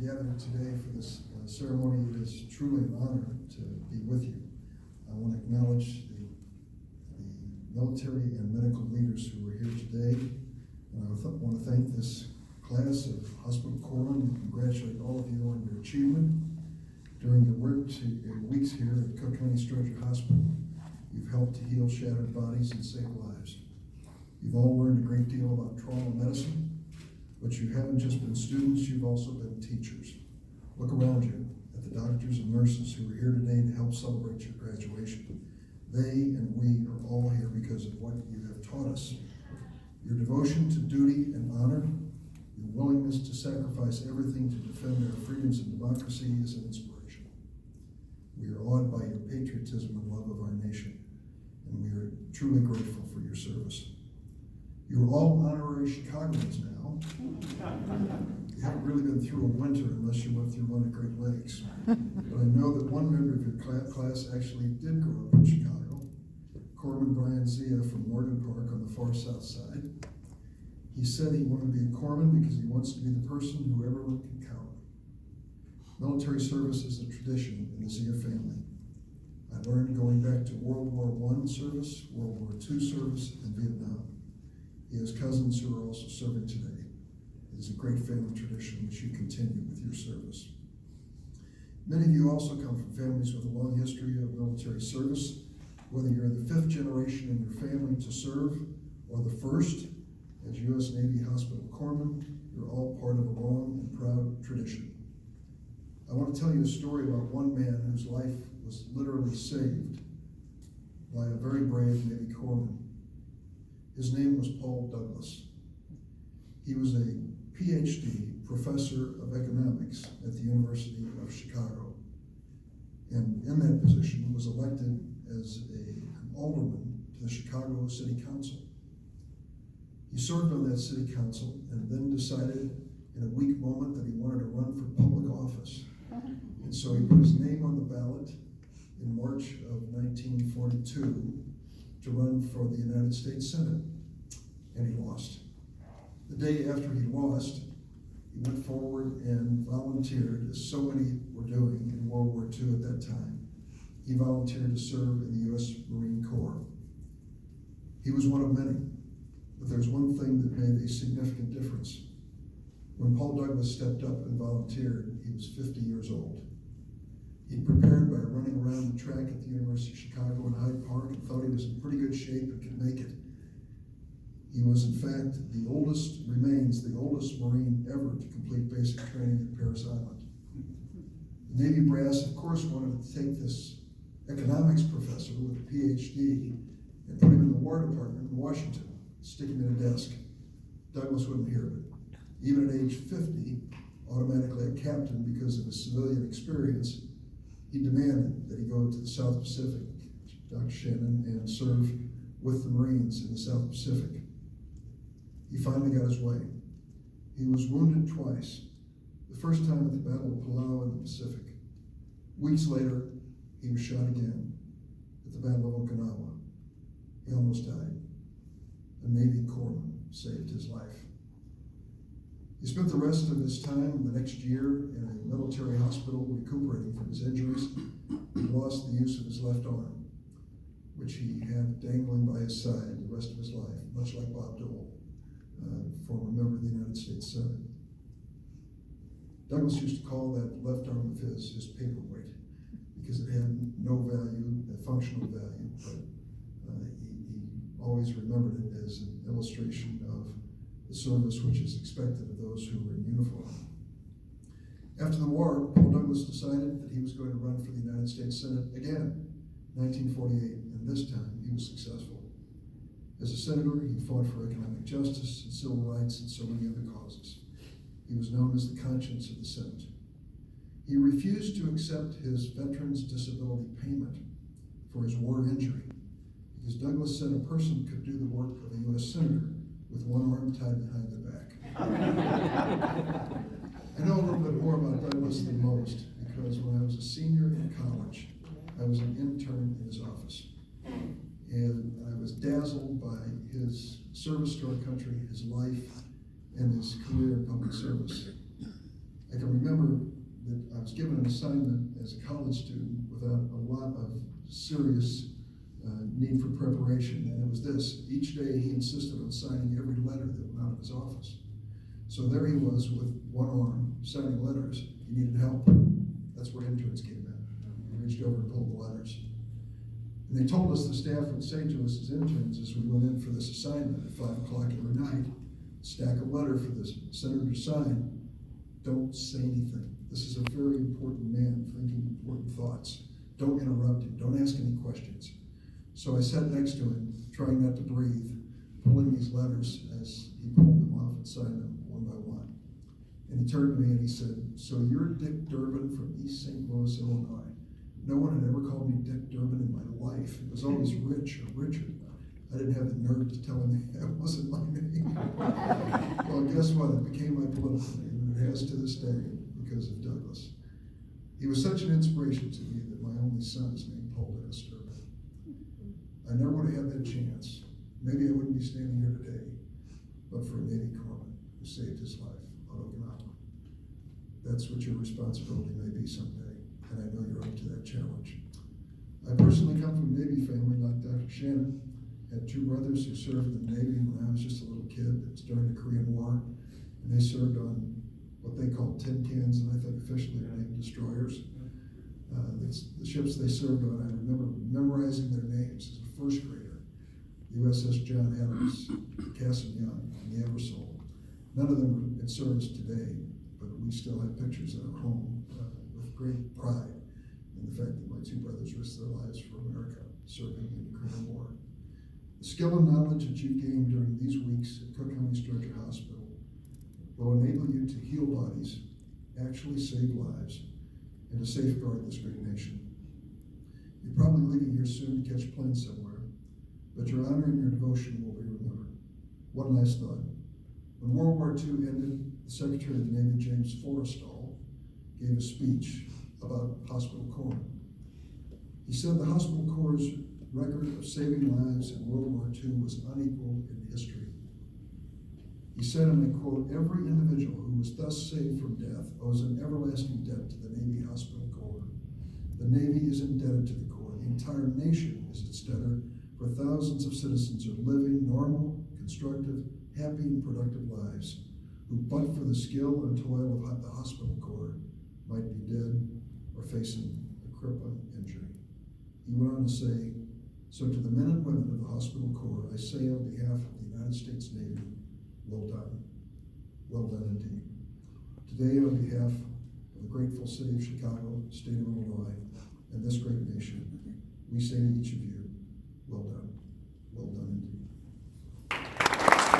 gathered today for this ceremony. It is truly an honor to be with you. I want to acknowledge the military and medical leaders who are here today. And I want to thank this class of hospital corpsmen and congratulate all of you on your achievement. During your weeks here at Cook County Stretcher Hospital, you've helped to heal shattered bodies and save lives. You've all learned a great deal about trauma medicine, but you haven't just been students, you've also been teachers. Look around you at the doctors and nurses who are here today to help celebrate your graduation. They and we are all here because of what you have taught us. Your devotion to duty and honor, your willingness to sacrifice everything to defend our freedoms and democracy is an inspiration. We are awed by your patriotism and love of our nation, and we are truly grateful for your service. You're all honorary Chicagoans now. You haven't really been through a winter unless you went through one at Great Lakes. But I know that one member of your class actually did grow up in Chicago. Corpsman Brian Zia from Morgan Park on the far south side. He said he wanted to be a corpsman because he wants to be the person who everyone can count on. Military service is a tradition in the Zia family. I learned going back to World War I service, World War II service, and Vietnam. He has cousins who are also serving today. It is a great family tradition which you continue with your service. Many of you also come from families with a long history of military service. Whether you're the fifth generation in your family to serve or the first as U.S. Navy hospital corpsman, you're all part of a long and proud tradition. I want to tell you a story about one man whose life was literally saved by a very brave Navy corpsman. His name was Paul Douglas. He was a PhD professor of economics at the University of Chicago, and in that position was elected as an alderman to the Chicago City Council. He served on that city council and then decided in a weak moment that he wanted to run for public office. And so he put his name on the ballot in March of 1942 to run for the United States Senate, and he lost. The day after he lost, he went forward and volunteered, as so many were doing in World War II at that time. He volunteered to serve in the U.S. Marine Corps. He was one of many, but there's one thing that made a significant difference. When Paul Douglas stepped up and volunteered, he was 50 years old. He prepared by running around the track at the University of Chicago in Hyde Park and thought he was in pretty good shape and could make it. He was, in fact, remains the oldest Marine ever to complete basic training at Parris Island. The Navy brass, of course, wanted to take this economics professor with a PhD and put him in the War Department in Washington, stick him in a desk. Douglas wouldn't hear of it. Even at age 50, automatically a captain because of his civilian experience, he demanded that he go to the South Pacific, Dr. Shannon, and serve with the Marines in the South Pacific. He finally got his way. He was wounded twice. The first time at the Battle of Palau in the Pacific. Weeks later, he was shot again at the Battle of Okinawa. He almost died. A Navy corpsman saved his life. He spent the rest of his time, the next year, in a military hospital recuperating from his injuries. He lost the use of his left arm, which he had dangling by his side the rest of his life, much like Bob Dole, former member of the United States Senate. Douglas used to call that left arm of his paperweight because it had no value, functional value, but he always remembered it as an illustration of the service which is expected of those who are in uniform. After the war, Paul Douglas decided that he was going to run for the United States Senate again, 1948, and this time he was successful. As a senator, he fought for economic justice and civil rights and so many other causes. He was known as the conscience of the Senate. He refused to accept his veteran's disability payment for his war injury because Douglas said a person could do the work of a U.S. senator with one arm tied behind the back. I know a little bit more about Douglas than most because when I was a senior in college, I was an intern in his office. And I was dazzled by his service to our country, his life, and his career in public service. I can remember was given an assignment as a college student without a lot of serious need for preparation, and it was this: each day he insisted on signing every letter that went out of his office. So there he was with one arm signing letters. He needed help. That's where interns came in. He reached over and pulled the letters. And they told us, the staff would say to us as interns as we went in for this assignment at 5 o'clock every night, stack a letter for this senator to sign. Don't say anything. This is a very important man thinking important thoughts. Don't interrupt him. Don't ask any questions. So I sat next to him, trying not to breathe, pulling these letters as he pulled them off and signed them one by one. And he turned to me and he said, "So you're Dick Durbin from East St. Louis, Illinois." No one had ever called me Dick Durbin in my life. It was always Rich or Richard. I didn't have the nerve to tell him that wasn't my name. Well, guess what? It became my political name, and it has to this day because of Douglas. He was such an inspiration to me that my only son is named Paul Dennis Durbin. I never would have had that chance. Maybe I wouldn't be standing here today, but for a Navy corpsman who saved his life on Okinawa. That's what your responsibility may be someday, and I know you're up to that challenge. I personally come from a Navy family like Dr. Shannon. Had two brothers who served in the Navy when I was just a little kid. It was during the Korean War, and they served on what they called tin cans, and I think officially are named destroyers. The ships they served on, I remember memorizing their names as a first grader. The USS John Adams, Cassin Young, and the Eversole. None of them are in service today, but we still have pictures at our home with great pride in the fact that my two brothers risked their lives for America, serving in the Korean War. The skill and knowledge that you've gained during these weeks at Cook County Stretcher Hospital will enable you to heal bodies, actually save lives, and to safeguard this great nation. You're probably leaving here soon to catch a plane somewhere, but your honor and your devotion will be remembered. One last thought. When World War II ended, the Secretary of the Navy, James Forrestal, gave a speech about hospital corps. He said the hospital corps' record of saving lives in World War II was unequaled in history. He said, and I quote, "Every individual who was thus saved from death owes an everlasting debt to the Navy Hospital Corps. The Navy is indebted to the Corps. The entire nation is its debtor, for thousands of citizens are living normal, constructive, happy, and productive lives, who but for the skill and toil of the Hospital Corps might be dead or facing a crippling injury." He went on to say, "So to the men and women of the Hospital Corps, I say on behalf of the United States Navy, well done. Well done indeed." Today, on behalf of the grateful city of Chicago, state of Illinois, and this great nation, we say to each of